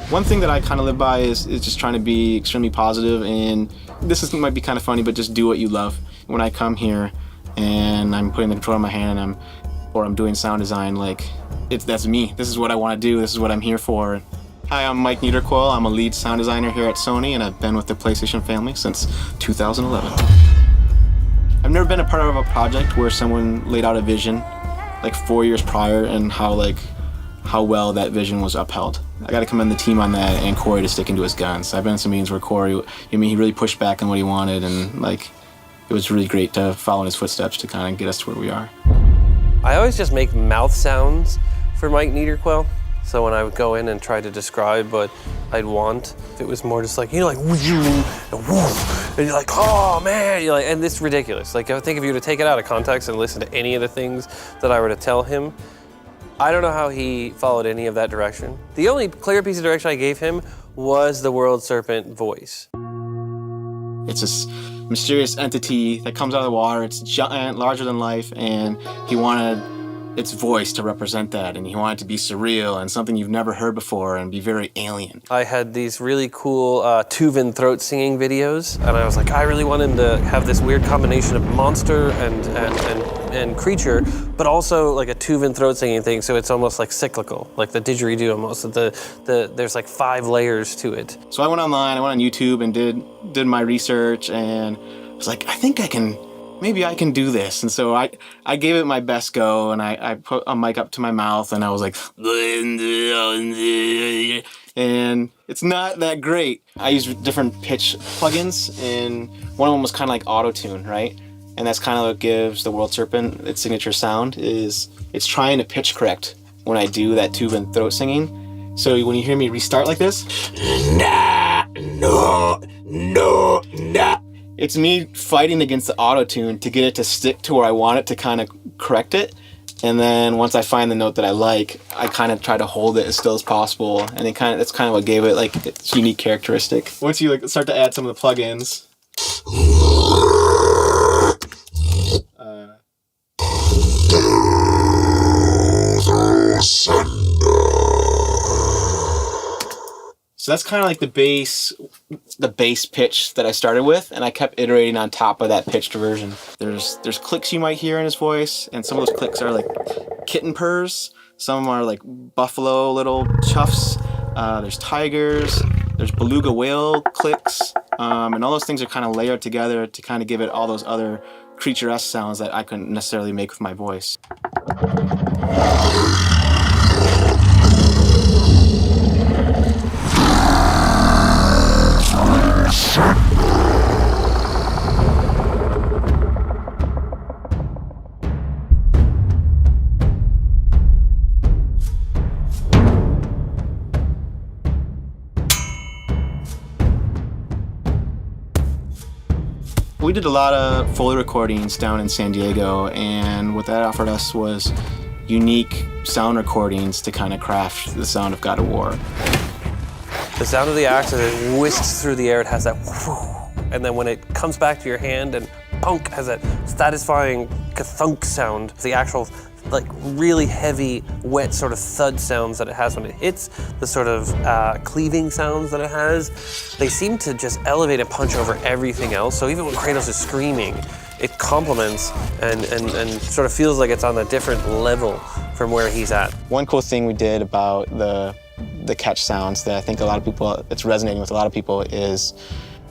One thing that I kind of live by is just trying to be extremely positive, and might be kind of funny, but just do what you love. When I come here and I'm putting the controller in my hand or I'm doing sound design, like, that's me. This is what I want to do. This is what I'm here for. Hi, I'm Mike Niederquell. I'm a lead sound designer here at Sony, and I've been with the PlayStation family since 2011. I've never been a part of a project where someone laid out a vision like 4 years prior and how well that vision was upheld. I got to commend the team on that and Cory to sticking to his guns. I've been in some meetings where Cory, he really pushed back on what he wanted, and like, it was really great to follow in his footsteps to kind of get us to where we are. I always just make mouth sounds for Mike Niederquell. So when I would go in and try to describe what I'd want, it was more just like, like, and woof, and you're like, oh man, and this is ridiculous. Like, I think if you were to take it out of context and listen to any of the things that I were to tell him, I don't know how he followed any of that direction. The only clear piece of direction I gave him was the world serpent voice. It's this mysterious entity that comes out of the water. It's giant, larger than life, and he wanted its voice to represent that, and he wanted it to be surreal and something you've never heard before and be very alien. I had these really cool Tobin throat singing videos, and I was like, I really want him to have this weird combination of monster and creature, but also like a Tobin throat singing thing, so it's almost like cyclical, like the didgeridoo almost. There's like 5 layers to it. So I went online, I went on YouTube and did my research, and I was like, I think maybe I can do this. And so I gave it my best go, and I put a mic up to my mouth, and I was like, and it's not that great. I used different pitch plugins, and one of them was kind of like auto-tune, right? And that's kind of what gives the World Serpent its signature sound, is it's trying to pitch correct when I do that tube and throat singing. So when you hear me restart like this, it's me fighting against the auto-tune to get it to stick to where I want it to kind of correct it. And then once I find the note that I like, I kind of try to hold it as still as possible. And that's kind of what gave it like its unique characteristic. Once you start to add some of the plugins, so that's kind of like the bass pitch that I started with, and I kept iterating on top of that pitched version. There's clicks you might hear in his voice, and some of those clicks are like kitten purrs, some are like buffalo little chuffs, there's tigers, there's beluga whale clicks, and all those things are kind of layered together to kind of give it all those other creature-esque sounds that I couldn't necessarily make with my voice. We did a lot of Foley recordings down in San Diego, and what that offered us was unique sound recordings to kind of craft the sound of God of War. The sound of the axe as it whisks through the air, it has that whoo, and then when it comes back to your hand and punk, has that satisfying ka-thunk sound. The actual like really heavy, wet sort of thud sounds that it has when it hits, the sort of cleaving sounds that it has, they seem to just elevate and punch over everything else. So even when Kratos is screaming, it complements and sort of feels like it's on a different level from where he's at. One cool thing we did about the catch sounds that I think it's resonating with a lot of people is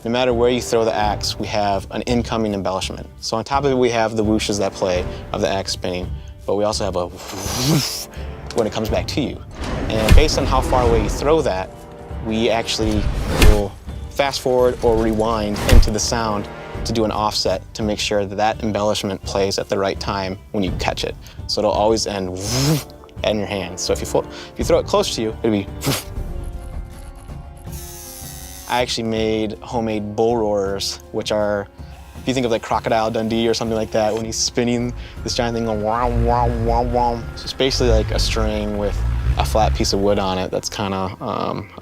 no matter where you throw the axe, we have an incoming embellishment. So on top of it, we have the whooshes that play of the axe spinning, but we also have a whoosh when it comes back to you. And based on how far away you throw that, we actually will fast forward or rewind into the sound to do an offset to make sure that that embellishment plays at the right time when you catch it. So it'll always end in your hand. So if you throw it close to you, it'll be. I actually made homemade bull roarers, which are, if you think of like Crocodile Dundee or something like that, when he's spinning this giant thing going wow, wow, wow, wow. So it's basically like a string with a flat piece of wood on it that's kind of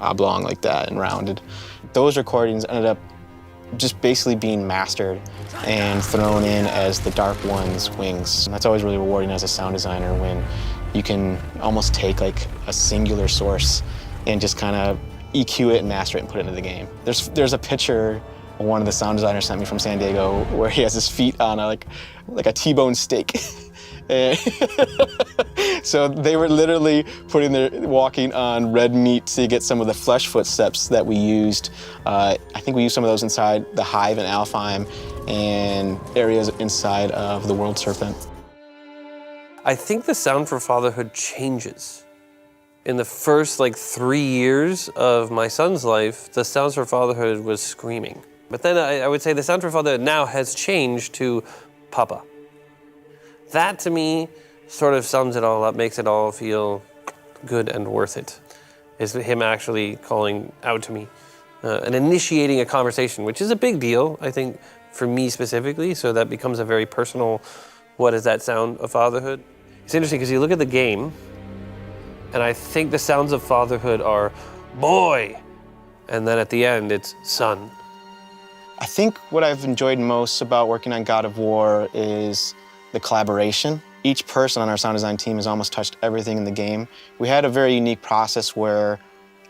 oblong like that and rounded. Those recordings ended up just basically being mastered and thrown in as the Dark One's wings. And that's always really rewarding as a sound designer when you can almost take like a singular source and just kind of EQ it and master it and put it into the game. There's a picture one of the sound designers sent me from San Diego where he has his feet on like a T-bone steak. So they were literally walking on red meat to get some of the flesh footsteps that we used. I think we used some of those inside the Hive and Alfheim and areas inside of the World Serpent. I think the sound for fatherhood changes. In the first 3 years of my son's life, the sounds for fatherhood was screaming. But then I would say the sound for fatherhood now has changed to Papa. That to me sort of sums it all up, makes it all feel good and worth it. Is him actually calling out to me and initiating a conversation, which is a big deal, I think, for me specifically. So that becomes a very personal, what is that sound of fatherhood? It's interesting because you look at the game, and I think the sounds of fatherhood are boy, and then at the end it's son. I think what I've enjoyed most about working on God of War is the collaboration. Each person on our sound design team has almost touched everything in the game. We had a very unique process where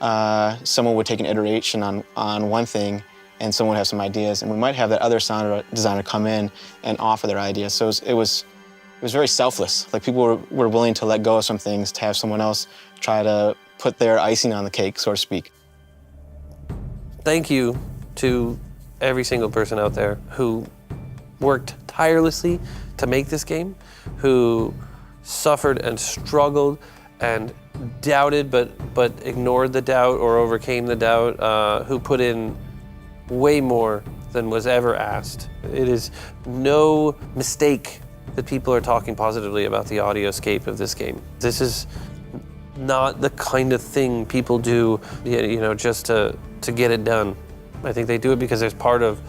someone would take an iteration on one thing and someone would have some ideas, and we might have that other sound designer come in and offer their ideas. So it was very selfless. Like people were willing to let go of some things to have someone else try to put their icing on the cake, so to speak. Thank you to every single person out there who worked tirelessly to make this game, who suffered and struggled and doubted but ignored the doubt or overcame the doubt, who put in way more than was ever asked. It is no mistake that people are talking positively about the audioscape of this game. This is not the kind of thing people do, just to get it done. I think they do it because there's part of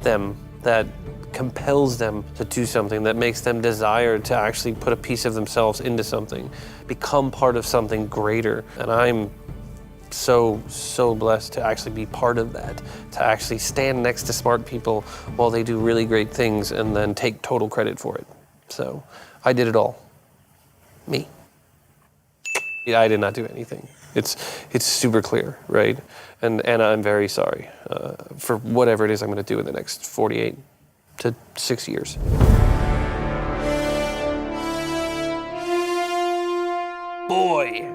them that compels them to do something, that makes them desire to actually put a piece of themselves into something, become part of something greater. And I'm so blessed to actually be part of that, to actually stand next to smart people while they do really great things and then take total credit for it. So I did it all. Me. I did not do anything. It's super clear, right? And I'm very sorry for whatever it is I'm going to do in the next 48 to 6 years. Boy.